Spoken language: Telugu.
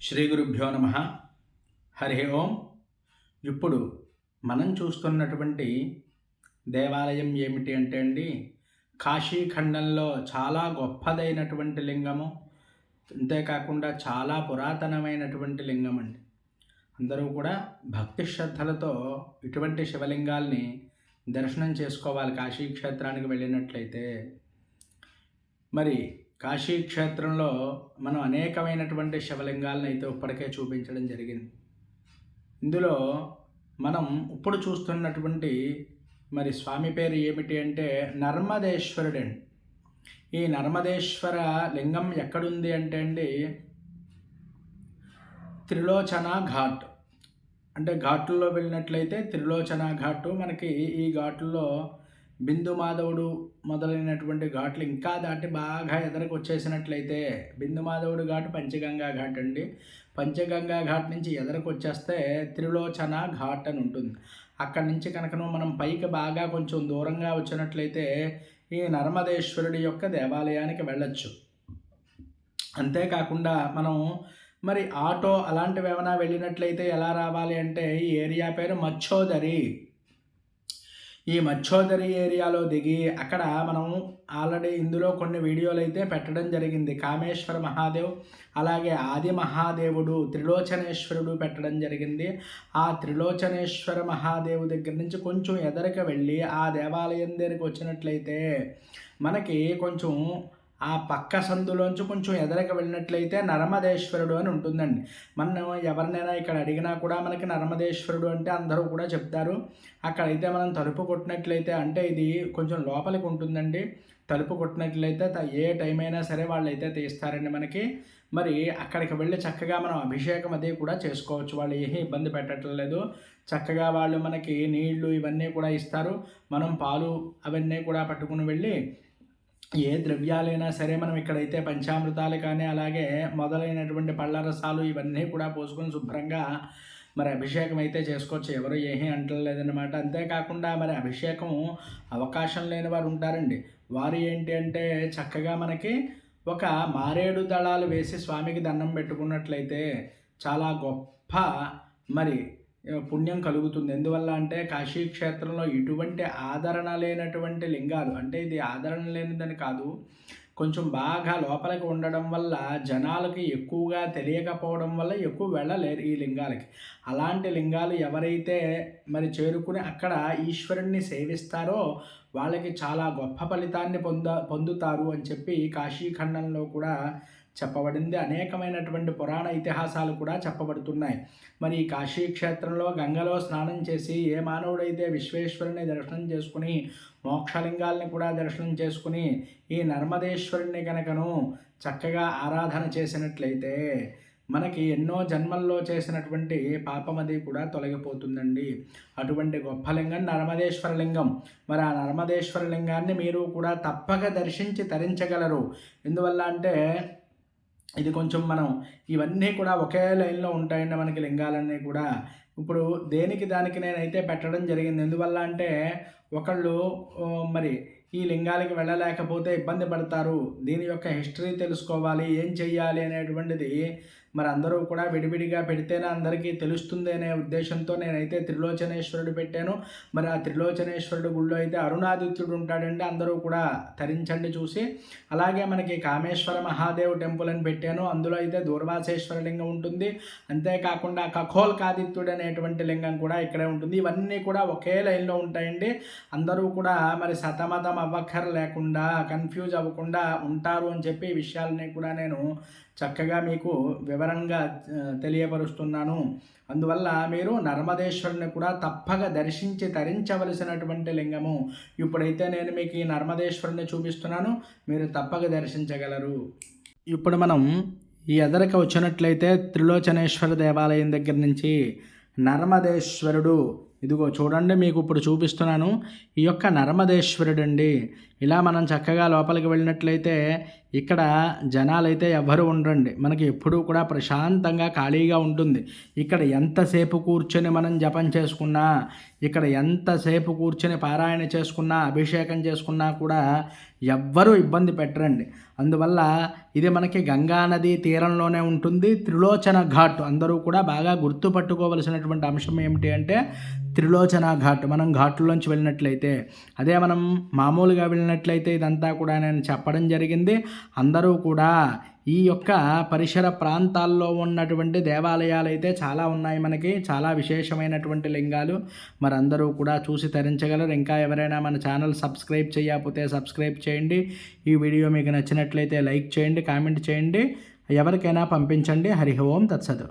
శ్రీ గురుభ్యో నమ. హరి ఓం. ఇప్పుడు మనం చూస్తున్నటువంటి దేవాలయం ఏమిటి అంటే అండి, కాశీఖండంలో చాలా గొప్పదైనటువంటి లింగము, అంతేకాకుండా చాలా పురాతనమైనటువంటి లింగం అండి. అందరూ కూడా భక్తి శ్రద్ధలతో ఇటువంటి శివలింగాల్ని దర్శనం చేసుకోవాలి కాశీక్షేత్రానికి వెళ్ళినట్లయితే. మరి కాశీక్షేత్రంలో మనం అనేకమైనటువంటి శివలింగాలను అయితే ఇప్పటికే చూపించడం జరిగింది. ఇందులో మనం ఇప్పుడు చూస్తున్నటువంటి మరి స్వామి పేరు ఏమిటి అంటే నర్మదేశ్వరుడండి. ఈ నర్మదేశ్వర లింగం ఎక్కడుంది అంటే అండి, త్రిలోచన ఘాట్, అంటే ఘాట్లలో వెళ్ళినట్లయితే త్రిలోచన ఘాటు మనకి, ఈ ఘాట్లో బిందు మాధవుడు మొదలైనటువంటి ఘాట్లు ఇంకా దాటి బాగా ఎదరకు వచ్చేసినట్లయితే, బిందు మాధవుడు ఘాటు పంచగంగా ఘాట్ అండి. పంచగంగా ఘాట్ నుంచి ఎదరకు వచ్చేస్తే త్రిలోచన ఘాట్ అని ఉంటుంది. అక్కడి నుంచి కనుకను మనం పైకి బాగా కొంచెం దూరంగా వచ్చినట్లయితే ఈ నర్మదేశ్వరుడి యొక్క దేవాలయానికి వెళ్ళొచ్చు. అంతేకాకుండా మనం మరి ఆటో అలాంటివి ఏమైనా వెళ్ళినట్లయితే ఎలా రావాలి అంటే, ఈ ఏరియా పేరు మచ్చోదరి. ఈ మచ్చోదరి ఏరియాలో దిగి అక్కడ మనం ఆల్రెడీ ఇందులో కొన్ని వీడియోలు అయితే పెట్టడం జరిగింది. కామేశ్వర మహాదేవ్, అలాగే ఆది మహాదేవుడు, త్రిలోచనేశ్వరుడు పెట్టడం జరిగింది. ఆ త్రిలోచనేశ్వర మహాదేవు దగ్గర నుంచి కొంచెం ఎదరికి వెళ్ళి ఆ దేవాలయం దగ్గరికి వచ్చినట్లయితే మనకి కొంచెం ఆ పక్క సందులోంచి కొంచెం ఎదరికి వెళ్ళినట్లయితే నర్మదేశ్వరుడు అని ఉంటుందండి. మనం ఎవరినైనా ఇక్కడ అడిగినా కూడా మనకి నర్మదేశ్వరుడు అంటే అందరూ కూడా చెప్తారు. అక్కడైతే మనం తలుపు కొట్టినట్లయితే, అంటే ఇది కొంచెం లోపలికి ఉంటుందండి, తలుపు కొట్టినట్లయితే ఏ టైం అయినా సరే వాళ్ళైతే తీస్తారండి మనకి. మరి అక్కడికి వెళ్ళి చక్కగా మనం అభిషేకం అది కూడా చేసుకోవచ్చు. వాళ్ళు ఏమీ ఇబ్బంది పెట్టట్లేదు. చక్కగా వాళ్ళు మనకి నీళ్లు ఇవన్నీ కూడా ఇస్తారు. మనం పాలు అవన్నీ కూడా పట్టుకుని వెళ్ళి ఏ ద్రవ్యాలైనా సరే మనం ఇక్కడైతే పంచామృతాలు కానీ అలాగే మొదలైనటువంటి పళ్ళ రసాలు ఇవన్నీ కూడా పోసుకొని శుభ్రంగా మరి అభిషేకం అయితే చేసుకోవచ్చు. ఎవరు ఏమీ అంటలేదన్నమాట. అంతేకాకుండా మరి అభిషేకం అవకాశం లేని వారు ఉంటారండి. వారు ఏంటి అంటే చక్కగా మనకి ఒక మారేడు దళాలు వేసి స్వామికి దండం పెట్టుకున్నట్లయితే చాలా గొప్ప మరి పుణ్యం కలుగుతుంది. ఎందువల్ల అంటే కాశీక్షేత్రంలో ఇటువంటి ఆదరణ లేనటువంటి లింగాలు, అంటే ఇది ఆదరణ లేనిదని కాదు, కొంచెం బాగా లోపలికి ఉండడం వల్ల జనాలకి ఎక్కువగా తెలియకపోవడం వల్ల ఎక్కువ వెళ్ళలేరు ఈ లింగాలకి. అలాంటి లింగాలు ఎవరైతే మరి చేరుకుని అక్కడ ఈశ్వరుణ్ణి సేవిస్తారో వాళ్ళకి చాలా గొప్ప ఫలితాన్ని పొందుతారు అని చెప్పి కాశీఖండంలో కూడా చెప్పబడింది. అనేకమైనటువంటి పురాణ ఇతిహాసాలు కూడా చెప్పబడుతున్నాయి. మరి ఈ కాశీక్షేత్రంలో గంగలో స్నానం చేసి ఏ మానవుడైతే విశ్వేశ్వరుని దర్శనం చేసుకుని మోక్షలింగాల్ని కూడా దర్శనం చేసుకుని ఈ నర్మదేశ్వరుని కనుకను చక్కగా ఆరాధన చేసినట్లయితే మనకి ఎన్నో జన్మల్లో చేసినటువంటి పాపం అది కూడా తొలగిపోతుందండి. అటువంటి గొప్ప లింగం నర్మదేశ్వర లింగం. మరి ఆ నర్మదేశ్వర లింగాన్ని మీరు కూడా తప్పక దర్శించి తరించగలరు. ఎందువల్ల అంటే ఇది కొంచెం మనం ఇవన్నీ కూడా ఒకే లైన్లో ఉంటాయండి మనకి లింగాలన్నీ కూడా. ఇప్పుడు దేనికి దానికి నేనైతే పెట్టడం జరిగింది. ఎందువల్ల అంటే ఒకళ్ళు మరి ఈ లింగాలకి వెళ్ళలేకపోతే ఇబ్బంది పడతారు, దీని యొక్క హిస్టరీ తెలుసుకోవాలి, ఏం చెయ్యాలి అనేటువంటిది మరి అందరూ కూడా విడివిడిగా పెడితేనే అందరికీ తెలుస్తుంది అనే ఉద్దేశంతో నేనైతే త్రిలోచనేశ్వరుడు పెట్టాను. మరి ఆ త్రిలోచనేశ్వరుడు గుళ్ళో అయితే అరుణాదిత్యుడు ఉంటాడండి, అందరూ కూడా తరించండి చూసి. అలాగే మనకి కామేశ్వర మహాదేవ్ టెంపుల్ అని పెట్టాను, అందులో అయితే దూర్వాసేశ్వర లింగం ఉంటుంది. అంతేకాకుండా కఖోల్కాదిత్యుడు అనేటువంటి లింగం కూడా ఇక్కడే ఉంటుంది. ఇవన్నీ కూడా ఒకే లైన్లో ఉంటాయండి. అందరూ కూడా మరి సతమతం అవ్వక్కర లేకుండా, కన్ఫ్యూజ్ అవ్వకుండా ఉంటారు అని చెప్పి ఈ విషయాలని కూడా నేను చక్కగా మీకు వివరంగా తెలియపరుస్తున్నాను. అందువల్ల మీరు నర్మదేశ్వరుని కూడా తప్పక దర్శించి తరించవలసినటువంటి లింగము. ఇప్పుడైతే నేను మీకు ఈ నర్మదేశ్వరుని చూపిస్తున్నాను, మీరు తప్పక దర్శించగలరు. ఇప్పుడు మనం ఈ ఎదరికి వచ్చినట్లయితే త్రిలోచనేశ్వర దేవాలయం దగ్గర నుంచి నర్మదేశ్వరుడు, ఇదిగో చూడండి మీకు ఇప్పుడు చూపిస్తున్నాను. ఈ యొక్క నర్మదేశ్వరుడు అండి, ఇలా మనం చక్కగా లోపలికి వెళ్ళినట్లయితే ఇక్కడ జనాలైతే ఎవ్వరు ఉండరండి. మనకి ఎప్పుడూ కూడా ప్రశాంతంగా ఖాళీగా ఉంటుంది. ఇక్కడ ఎంతసేపు కూర్చొని మనం జపం చేసుకున్నా, ఇక్కడ ఎంతసేపు కూర్చొని పారాయణ చేసుకున్నా, అభిషేకం చేసుకున్నా కూడా ఎవ్వరూ ఇబ్బంది పెట్టరండి. అందువల్ల ఇది మనకి గంగా నది తీరంలోనే ఉంటుంది. త్రిలోచన ఘాట్ అందరూ కూడా బాగా గుర్తుపట్టుకోవలసినటువంటి అంశం ఏమిటి అంటే త్రిలోచన ఘాట్. మనం ఘాట్లోంచి వెళ్ళినట్లయితే, అదే మనం మామూలుగా వెళ్ళినట్లయితే ఇదంతా కూడా నేను చెప్పడం జరిగింది. అందరూ కూడా ఈ యొక్క పరిసర ప్రాంతాల్లో ఉన్నటువంటి దేవాలయాలు అయితే చాలా ఉన్నాయి. మనకి చాలా విశేషమైనటువంటి లింగాలు మరి అందరూ కూడా చూసి తరించగలరు. ఇంకా ఎవరైనా మన ఛానల్ సబ్స్క్రైబ్ చేయకపోతే సబ్స్క్రైబ్ చేయండి. ఈ వీడియో మీకు నచ్చినట్లయితే లైక్ చేయండి, కామెంట్ చేయండి, ఎవరికైనా పంపించండి. హరి ఓం తత్సత్.